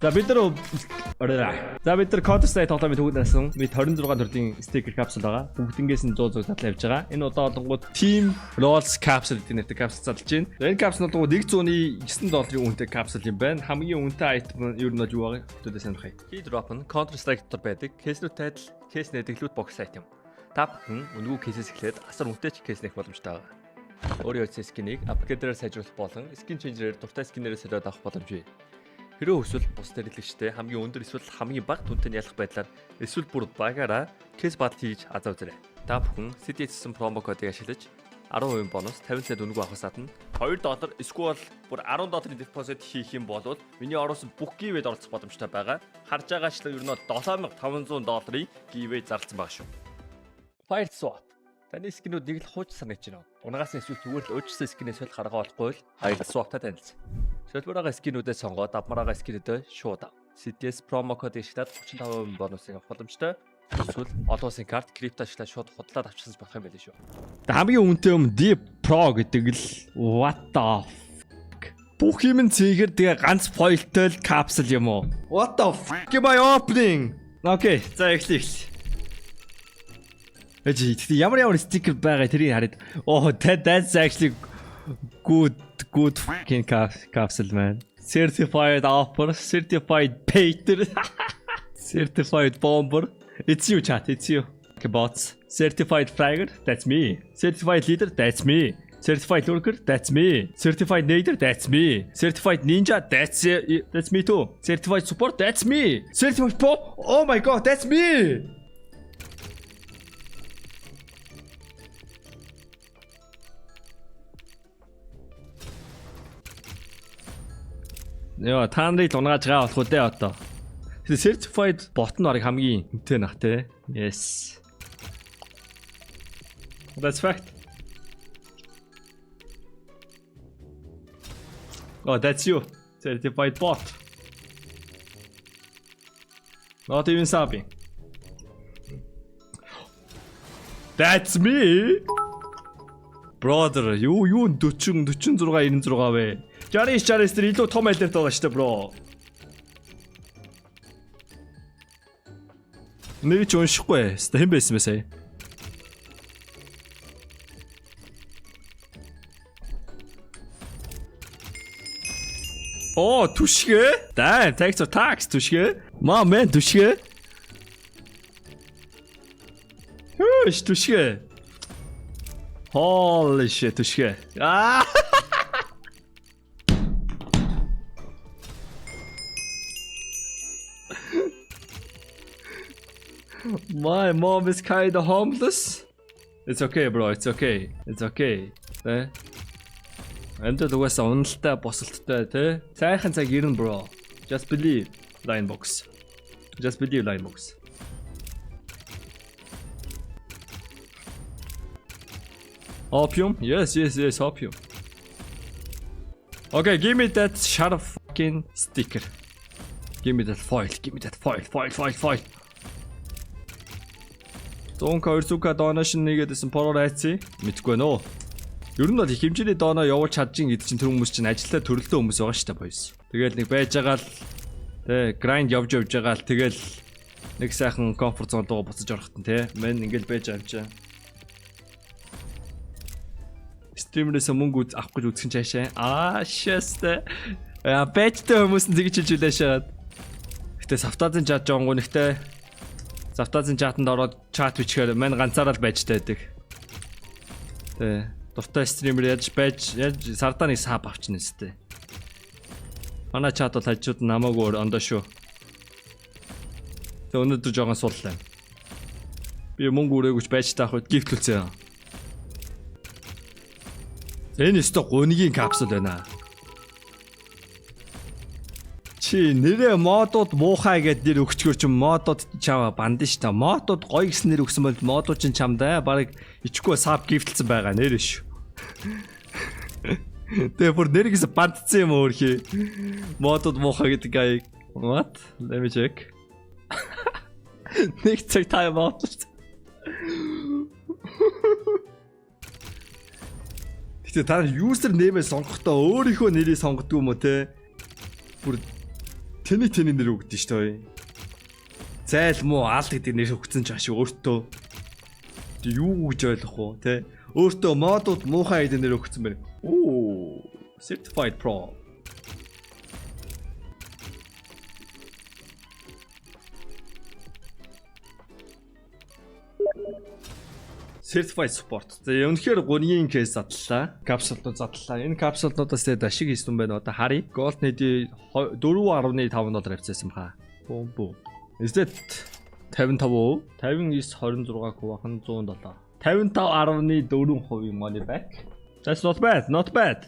За бид нар Counter Strike тоглоомын төвөдөөсөн бид 26 төрлийн sticker capsule байгаа. Бүгднгээс нь 100 татлаа явж байгаа. Энэ удаа олонгууд Team Rolls capsule гэдэг нэртэй capsule залж байна. Энэ capsule нь $109 үнэтэй capsule юм байна. Хамгийн үнэтэй item нь ер нь юу байгаа? Хөтөлөө сонирхъя. Key drop нь Counter Strike дотор байдаг. Case-lut тайтал, case нэдэглүүд box item. Та бүхэн үнэгүй case-с эхлээд асар үнэтэй ч case нэх боломжтой байгаа. Өөрийн утас скинийг аппликейдерээр сайжруулах болон skin changer-ээр дуртай скинээрээ солиод авах боломжтой. Хэрвээ хүсвэл бус хэрэглэгчтэй хамгийн өндөр эсвэл хамгийн бага түнтэй ялах байдлаар эсвэл бүр багаараа case battle хийж азаа үзээрэй. Та бүхэн CDS-сэн промо кодыг ашиглаж 10% бонус 50 цент үнэгүй авахаас гадна $2 эсвэл бүр $10 депозит хийх юм бол миний ороосон бүх giveaway-д оролцох боломжтой байгаа. Харж байгаачлаа ер нь $7500 giveaway зарласан байгаа шүү. Fire swap. Таны скинүүд нэг л хууч санагдаж байна. Унгаас нь эсвэл зүгээр л өөрчлөсөн скинээс л гаргаа болохгүй л Fire swap-тай танилцсан. Шилбэрийн скинүүдээ сонгоод авмараа скинүүдээ шууд ав. CDS промо кодыг ашиглаад 35% бонусыг авах боломжтой. Эсвэл олон улсын карт крипто ашиглаад шууд худлаад авчихсан болох юм байл шүү. Хамгийн үнэтэй юм Deep Pro гэдэг л what the fuck. Бүх юм цэгээр тэгээ ганц foilтэй л capsule юм уу? What the fuck am I opening? Окей, за эхлэе. Эцэг ямар sticker байгаа тэрийг хараад. Oh, that's actually good fucking capsule, man. Certified offer, certified painter, certified bomber. It's you, chat. It's you. Okay, bots. Certified fragger, that's me. Certified leader, that's me. Certified lurker, that's me. Certified nader, that's me. Certified ninja, that's me too. Certified support, that's me. Certified pro, oh my god, that's me. Яа, та нарыг унааж байгаа болох үү одоо. Certified bot нь орыг хамгийн үнэтэй нах те. Yes. That's fact. Oh, that's you. Certified bot. Not even sabi. That's me. Brother, юу 40 46 96 вэ? 60 тэр илүү том айлдэрт байгаа шүү дээ, bro. Нэг ч уншихгүй. Хэн байсан бэ сая? Оо, түшгэ. Дай, thanks for tax түшгэ. Man, түшгэ. Хөөш, түшгэ. Holy shit, түшгэ. Аа. My mom is kind of homeless. It's okay, bro. It's okay. It's okay. Энд дугаас уналттай босолттой те. Сайхан цаг ирнэ, bro. Just believe Linebox. Just believe Linebox. Opium? Yes, opium. Okay, give me that shot of fucking sticker. Give me that foil. Foil. Зонка 200к donation нэгээдсэн пороор айцсан мэдгүй нөө. Ер нь бол их хэмжээний доноо явуулж чадчих гэдэг чинь тэр хүмүүс чинь ажилдаа төрөлтөө хүмүүс байгаа шүү дээ boys. Тэгэл нэг байж байгаа л тэ grind явж байгаа л тэгэл нэг сайхан comfort zone руу буцаж орохт нь тэ. Мэн ингээл байж байгаа юм чи. Стримерээс мөнгө авах гэж үзсэн чаашаа. Шэстэ. Бэчтэй хүмүүс нь тэгж хэлжүүлээ шаад. Гэтэ савтаазын чат жонгоо нэгтэй Завтазын чатанд ороод чат бичгээр мань ганцаараа л байж тайдаг. Тэ. Дуртай стример яаж сардаа нэг саб авчихна өстэй. Манай чат бол хажууд намаагүй ондоо шүү. Тэ өнөөдөр жоохон сууллаа. Би мөнгө өрөөгүйч байж таах үед гифтүүлсэн. Энэ өстө гонигийн капсул байна. Чи нэрээ модууд муухай гэд нэр өгчгөр чи модууд чава банд ш та. Модууд гоё гэсэн нэр өгсөн бол модууд чинь чамдаа баг ичгүй саб гифтэлсэн байгаа нэр ш. Тэгээ бүр нэргээс бандцсан юм өөрхий. Модууд муухай гэдэг аяг. What? Let me check. Нэг цаг time out. Гэтэ та user name-ээ сонгохдоо өөрийнхөө нэрийг сонгодог юм уу те? Бүр Тэний нэр өгдөн шүү дээ. Зайл муу аалт гэдэг нэр өгсөн ч ашиг өөртөө юу гэж ойлгох уу те. Өөртөө модууд муухай айд нэр өгсөн байна. Оо, certified pro. Certified support. За үнэхээр 3-ын кейс задлаа. Капсулууд задлаа. Энэ капсулуудаас тэгээд ашиг хийсэн байна. Одоо харъя. Gold need 4.5 авцсан баха. Бум. Эсэд 55%, 59.26 кубахан 107. 55.4% money back. That's not bad.